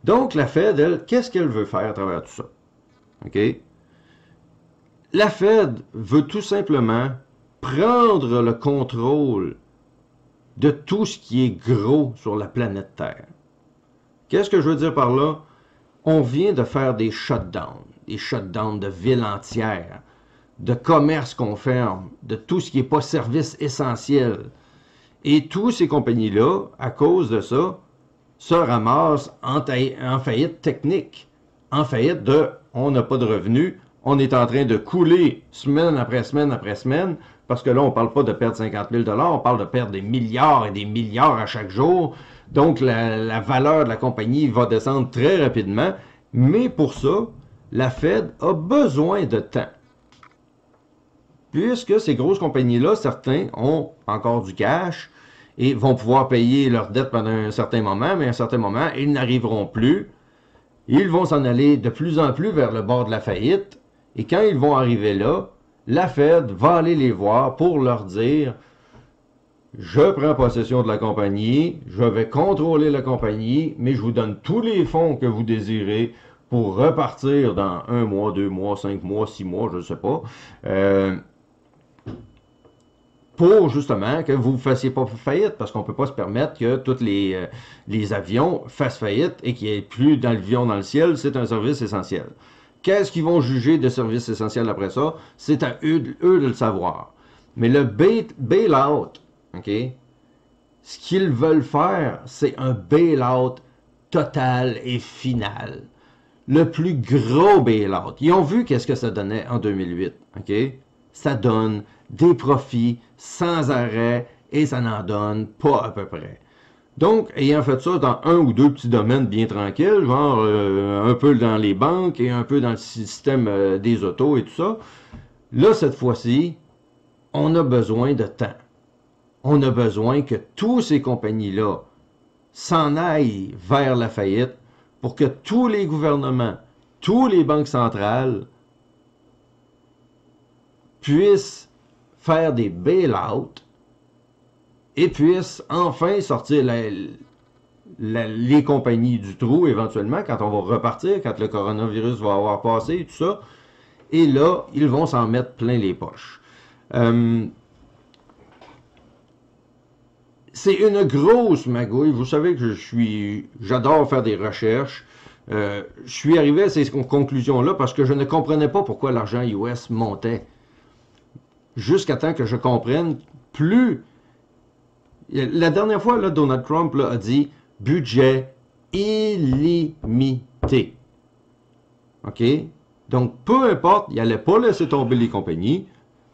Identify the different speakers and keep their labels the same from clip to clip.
Speaker 1: Donc, la Fed, elle, qu'est-ce qu'elle veut faire à travers tout ça? OK? La Fed veut tout simplement prendre le contrôle de tout ce qui est gros sur la planète Terre. Qu'est-ce que je veux dire par là? On vient de faire des shutdowns de villes entières, de commerces qu'on ferme, de tout ce qui n'est pas service essentiel. Et toutes ces compagnies-là, à cause de ça, se ramassent en faillite technique, en faillite de on n'a pas de revenus, on est en train de couler semaine après semaine après semaine, parce que là, on ne parle pas de perdre 50 000 $, on parle de perdre des milliards et des milliards à chaque jour. Donc, la valeur de la compagnie va descendre très rapidement. Mais pour ça, la Fed a besoin de temps. Puisque ces grosses compagnies-là, certains ont encore du cash et vont pouvoir payer leurs dettes pendant un certain moment, mais à un certain moment, ils n'arriveront plus. Ils vont s'en aller de plus en plus vers le bord de la faillite. Et quand ils vont arriver là, la Fed va aller les voir pour leur dire « Je prends possession de la compagnie, je vais contrôler la compagnie, mais je vous donne tous les fonds que vous désirez pour repartir dans 1 mois, 2 mois, 5 mois, 6 mois, je ne sais pas. Pour justement que vous ne fassiez pas faillite, parce qu'on ne peut pas se permettre que tous les avions fassent faillite et qu'il n'y ait plus d'avions dans le ciel, c'est un service essentiel. Qu'est-ce qu'ils vont juger de service essentiel après ça? C'est à eux de le savoir. Mais le bail-out, OK? Ce qu'ils veulent faire, c'est un bail-out total et final. Le plus gros bail-out. Ils ont vu qu'est-ce que ça donnait en 2008, OK? Ça donne des profits sans arrêt et ça n'en donne pas à peu près. Donc, ayant fait ça dans un ou deux petits domaines bien tranquilles, genre un peu dans les banques et un peu dans le système des autos et tout ça, là, cette fois-ci, on a besoin de temps. On a besoin que toutes ces compagnies-là s'en aillent vers la faillite pour que tous les gouvernements, toutes les banques centrales puissent faire des bail-out et puissent enfin sortir les compagnies du trou éventuellement quand on va repartir, quand le coronavirus va avoir passé et tout ça. Et là, ils vont s'en mettre plein les poches. C'est une grosse magouille. Vous savez que j'adore faire des recherches. Je suis arrivé à ces conclusions-là parce que je ne comprenais pas pourquoi l'argent US montait. Jusqu'à temps que je comprenne plus. La dernière fois, là, Donald Trump là, a dit budget illimité. OK? Donc, peu importe, il n'allait pas laisser tomber les compagnies.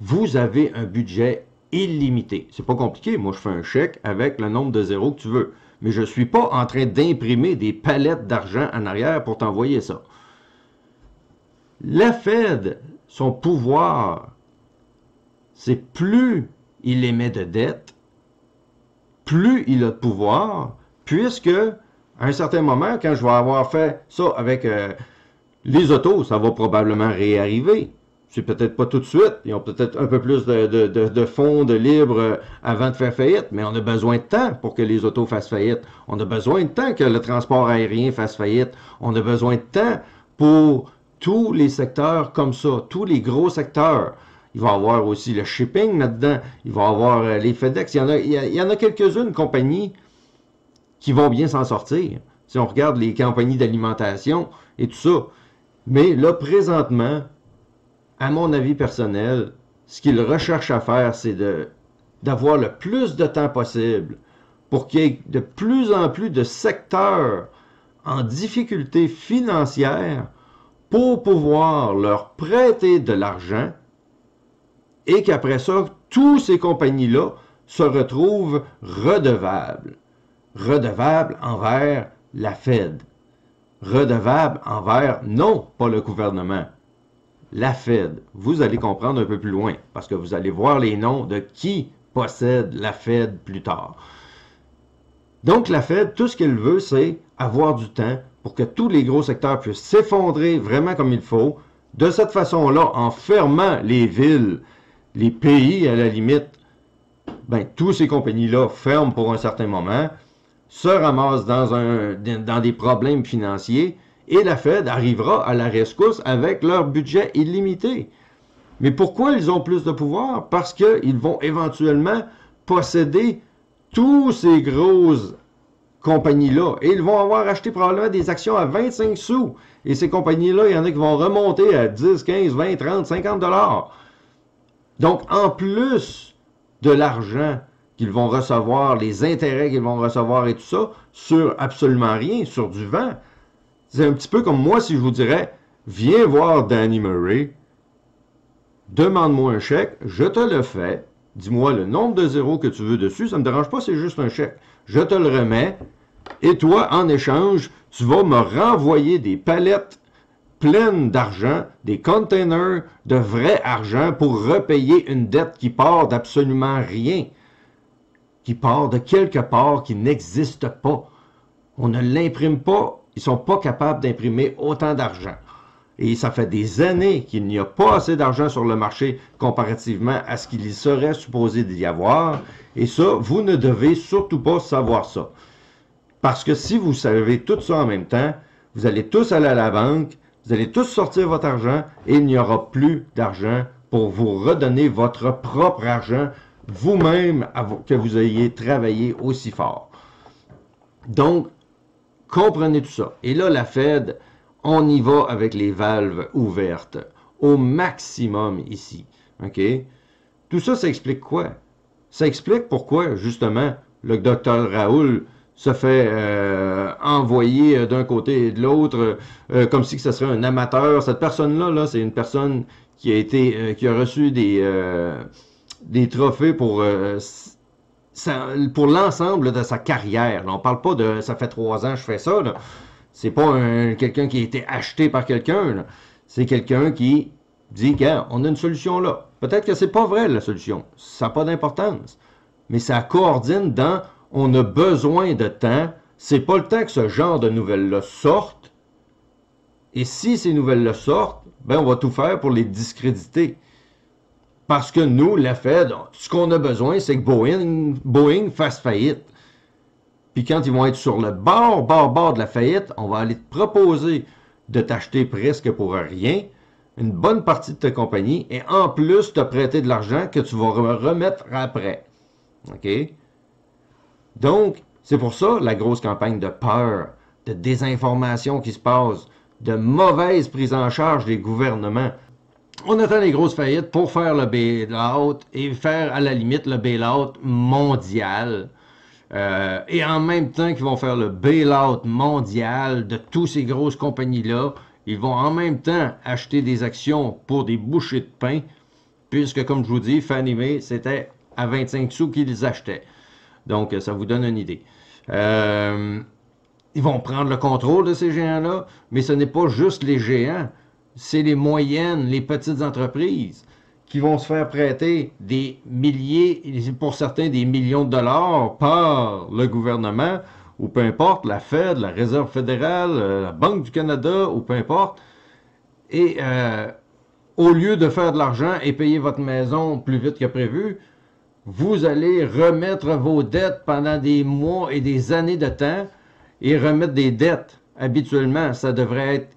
Speaker 1: Vous avez un budget illimité. C'est pas compliqué. Moi, je fais un chèque avec le nombre de zéros que tu veux. Mais je ne suis pas en train d'imprimer des palettes d'argent en arrière pour t'envoyer ça. La Fed, son pouvoir, c'est plus il émet de dette, plus il a de pouvoir, puisque à un certain moment, quand je vais avoir fait ça avec les autos, ça va probablement réarriver. C'est peut-être pas tout de suite. Ils ont peut-être un peu plus de fonds de libre avant de faire faillite, mais on a besoin de temps pour que les autos fassent faillite. On a besoin de temps que le transport aérien fasse faillite. On a besoin de temps pour tous les secteurs comme ça, tous les gros secteurs. Il va y avoir aussi le shipping là-dedans. Il va y avoir les FedEx. Il y en a quelques-unes compagnies qui vont bien s'en sortir. Si on regarde les compagnies d'alimentation et tout ça. Mais là, présentement, à mon avis personnel, ce qu'ils recherchent à faire, c'est d'avoir le plus de temps possible pour qu'il y ait de plus en plus de secteurs en difficulté financière pour pouvoir leur prêter de l'argent et qu'après ça, toutes ces compagnies-là se retrouvent redevables. Redevables envers la Fed. Redevables envers, non, pas le gouvernement, la Fed. Vous allez comprendre un peu plus loin, parce que vous allez voir les noms de qui possède la Fed plus tard. Donc la Fed, tout ce qu'elle veut, c'est avoir du temps pour que tous les gros secteurs puissent s'effondrer vraiment comme il faut. De cette façon-là, en fermant les villes, les pays à la limite, ben, toutes ces compagnies-là ferment pour un certain moment. se ramassent dans des problèmes financiers et la Fed arrivera à la rescousse avec leur budget illimité. Mais pourquoi ils ont plus de pouvoir? Parce qu'ils vont éventuellement posséder tous ces grosses compagnies-là. Et ils vont avoir acheté probablement des actions à 25 sous. Et ces compagnies-là, il y en a qui vont remonter à 10, 15, 20, 30, 50 dollars. Donc, en plus de l'argent qu'ils vont recevoir, les intérêts qu'ils vont recevoir et tout ça, sur absolument rien, sur du vent, c'est un petit peu comme moi si je vous dirais, viens voir Danny Murray, demande-moi un chèque, je te le fais, dis-moi le nombre de zéros que tu veux dessus, ça ne me dérange pas, c'est juste un chèque. Je te le remets, et toi, en échange, tu vas me renvoyer des palettes pleines d'argent, des containers de vrai argent pour repayer une dette qui part d'absolument rien, qui part de quelque part qui n'existe pas. On ne l'imprime pas, ils ne sont pas capables d'imprimer autant d'argent. Et ça fait des années qu'il n'y a pas assez d'argent sur le marché comparativement à ce qu'il y serait supposé d'y avoir. Et ça, vous ne devez surtout pas savoir ça. Parce que si vous savez tout ça en même temps, vous allez tous aller à la banque, vous allez tous sortir votre argent et il n'y aura plus d'argent pour vous redonner votre propre argent vous-même que vous ayez travaillé aussi fort. Donc, comprenez tout ça. Et là, la Fed, on y va avec les valves ouvertes au maximum ici. OK? Tout ça, ça explique quoi? Ça explique pourquoi, justement, le docteur Raoul se fait envoyer d'un côté et de l'autre comme si ce serait un amateur. Cette personne-là, là, c'est une personne qui a reçu des trophées pour l'ensemble de sa carrière. Là, on parle pas de ça fait 3 ans que je fais ça. C'est pas quelqu'un qui a été acheté par quelqu'un. C'est quelqu'un qui dit on a une solution là. Peut-être que c'est pas vrai la solution. Ça n'a pas d'importance. Mais ça coordonne dans on a besoin de temps. C'est pas le temps que ce genre de nouvelles-là sortent. Et si ces nouvelles-là sortent, ben on va tout faire pour les discréditer. Parce que nous, la Fed, ce qu'on a besoin, c'est que Boeing fasse faillite. Puis quand ils vont être sur le bord de la faillite, on va aller te proposer de t'acheter presque pour rien une bonne partie de ta compagnie et en plus te prêter de l'argent que tu vas remettre après. OK? Donc, c'est pour ça la grosse campagne de peur, de désinformation qui se passe, de mauvaise prise en charge des gouvernements. On attend les grosses faillites pour faire le bail-out et faire à la limite le bail-out mondial. Et en même temps qu'ils vont faire le bail-out mondial de toutes ces grosses compagnies-là, ils vont en même temps acheter des actions pour des bouchées de pain, puisque comme je vous dis, Fannie Mae, c'était à 25 sous qu'ils les achetaient. Donc, ça vous donne une idée. Ils vont prendre le contrôle de ces géants-là, mais ce n'est pas juste les géants, c'est les moyennes, les petites entreprises qui vont se faire prêter des milliers, pour certains des millions de dollars par le gouvernement, ou peu importe, la Fed, la Réserve fédérale, la Banque du Canada, ou peu importe. Et au lieu de faire de l'argent et payer votre maison plus vite que prévu, vous allez remettre vos dettes pendant des mois et des années de temps et remettre des dettes. Habituellement, ça devrait être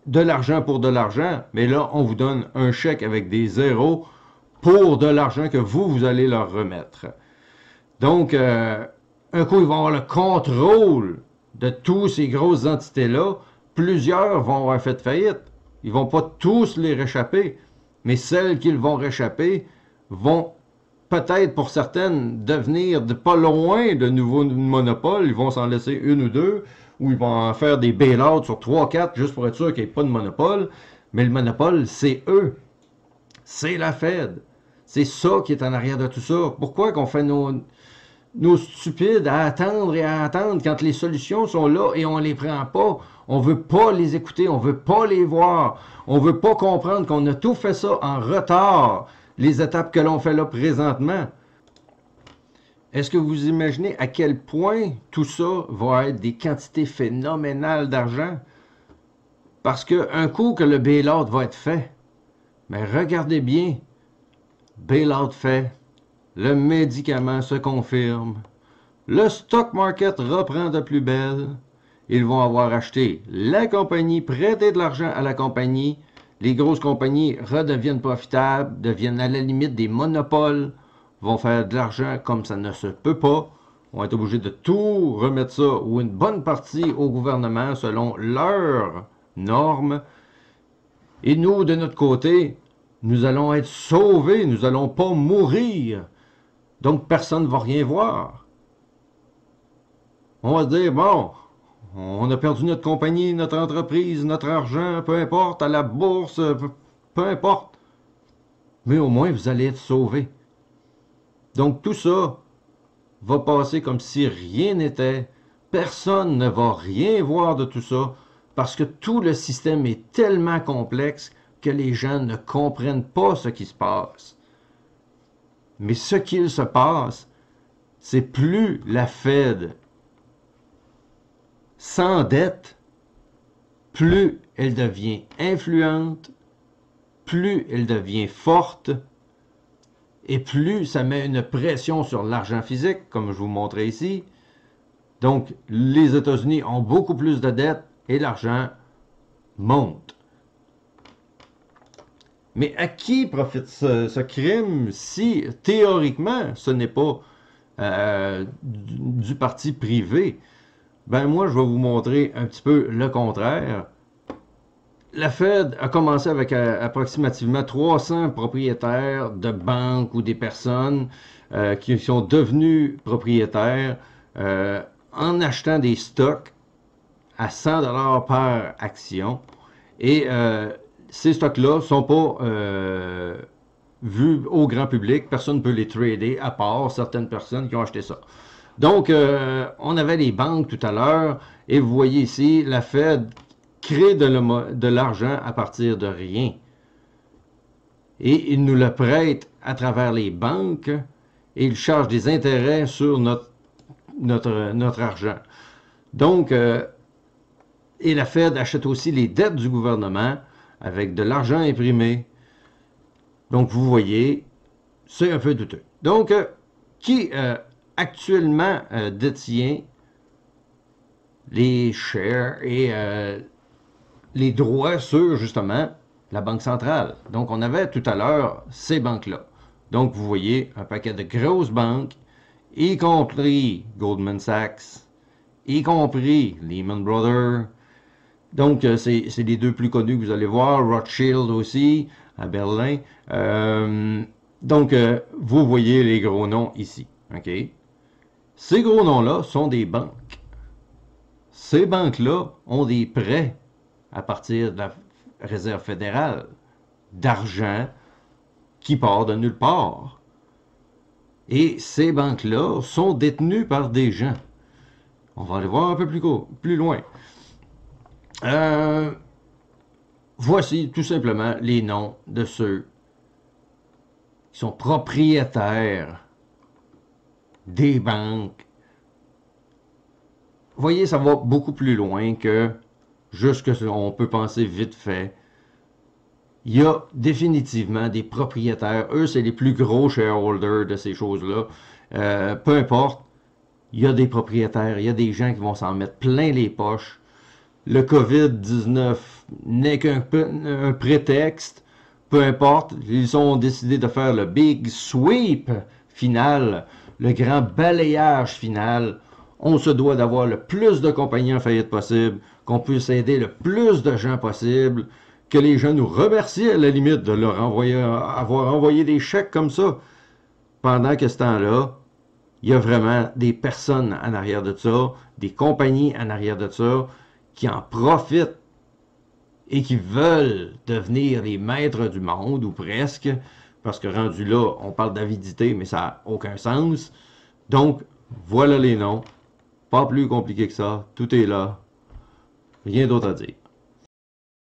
Speaker 1: de l'argent pour de l'argent, mais là, on vous donne un chèque avec des zéros pour de l'argent que vous allez leur remettre. Donc, un coup, ils vont avoir le contrôle de toutes ces grosses entités-là. Plusieurs vont avoir fait faillite. Ils ne vont pas tous les réchapper, mais celles qu'ils vont réchapper vont peut-être pour certaines devenir de pas loin de nouveaux monopoles. Ils vont s'en laisser une ou deux, ou ils vont en faire des bail-outs sur 3-4 juste pour être sûr qu'il n'y ait pas de monopole. Mais le monopole, c'est eux. C'est la Fed. C'est ça qui est en arrière de tout ça. Pourquoi qu'on fait nos stupides à attendre et à attendre quand les solutions sont là et on ne les prend pas? On ne veut pas les écouter, on ne veut pas les voir. On ne veut pas comprendre qu'on a tout fait ça en retard, les étapes que l'on fait là présentement. Est-ce que vous imaginez à quel point tout ça va être des quantités phénoménales d'argent? Parce qu'un coup que le bail-out va être fait, mais regardez bien, bail-out fait, le médicament se confirme, le stock market reprend de plus belle. Ils vont avoir acheté la compagnie, prêté de l'argent à la compagnie. Les grosses compagnies redeviennent profitables, deviennent à la limite des monopoles, vont faire de l'argent comme ça ne se peut pas. On va être obligé de tout remettre ça, ou une bonne partie, au gouvernement selon leurs normes. Et nous, de notre côté, nous allons être sauvés, nous n'allons pas mourir. Donc personne ne va rien voir. On va se dire, bon, on a perdu notre compagnie, notre entreprise, notre argent, peu importe, à la bourse, peu importe. Mais au moins, vous allez être sauvés. Donc tout ça va passer comme si rien n'était. Personne ne va rien voir de tout ça parce que tout le système est tellement complexe que les gens ne comprennent pas ce qui se passe. Mais ce qu'il se passe, c'est plus la Fed s'endette, plus elle devient influente, plus elle devient forte, et plus ça met une pression sur l'argent physique, comme je vous montrais ici. Donc, les États-Unis ont beaucoup plus de dettes et l'argent monte. Mais à qui profite ce crime si, théoriquement, ce n'est pas du parti privé? Ben moi, je vais vous montrer un petit peu le contraire. La Fed a commencé avec approximativement 300 propriétaires de banques ou des personnes qui sont devenus propriétaires en achetant des stocks à 100 $ par action. Et ces stocks-là ne sont pas vus au grand public. Personne ne peut les trader à part certaines personnes qui ont acheté ça. Donc, on avait les banques tout à l'heure, et vous voyez ici, la Fed crée de l'argent à partir de rien. Et il nous le prête à travers les banques, et il charge des intérêts sur notre argent. Donc, et la Fed achète aussi les dettes du gouvernement avec de l'argent imprimé. Donc, vous voyez, c'est un peu douteux. Donc, qui actuellement détient les shares et les droits sur, justement, la Banque centrale. Donc, on avait tout à l'heure ces banques-là. Donc, vous voyez un paquet de grosses banques, y compris Goldman Sachs, y compris Lehman Brothers. Donc, c'est les deux plus connus que vous allez voir. Rothschild aussi, à Berlin. Donc, vous voyez les gros noms ici. OK? Ces gros noms-là sont des banques. Ces banques-là ont des prêts à partir de la Réserve fédérale d'argent qui part de nulle part. Et ces banques-là sont détenues par des gens. On va aller voir un peu plus loin. Voici tout simplement les noms de ceux qui sont propriétaires des banques. Vous voyez, ça va beaucoup plus loin que juste ce qu'on peut penser vite fait. Il y a définitivement des propriétaires. Eux, c'est les plus gros shareholders de ces choses-là. Peu importe, il y a des propriétaires, il y a des gens qui vont s'en mettre plein les poches. Le COVID-19 n'est qu'un prétexte. Peu importe, ils ont décidé de faire le big sweep final, le grand balayage final. On se doit d'avoir le plus de compagnies en faillite possible, qu'on puisse aider le plus de gens possible, que les gens nous remercient à la limite de leur avoir envoyé des chèques comme ça. Pendant que ce temps-là, il y a vraiment des personnes en arrière de ça, des compagnies en arrière de ça, qui en profitent et qui veulent devenir les maîtres du monde, ou presque, parce que rendu là, on parle d'avidité, mais ça n'a aucun sens. Donc, voilà les noms. Pas plus compliqué que ça. Tout est là. Rien d'autre à dire.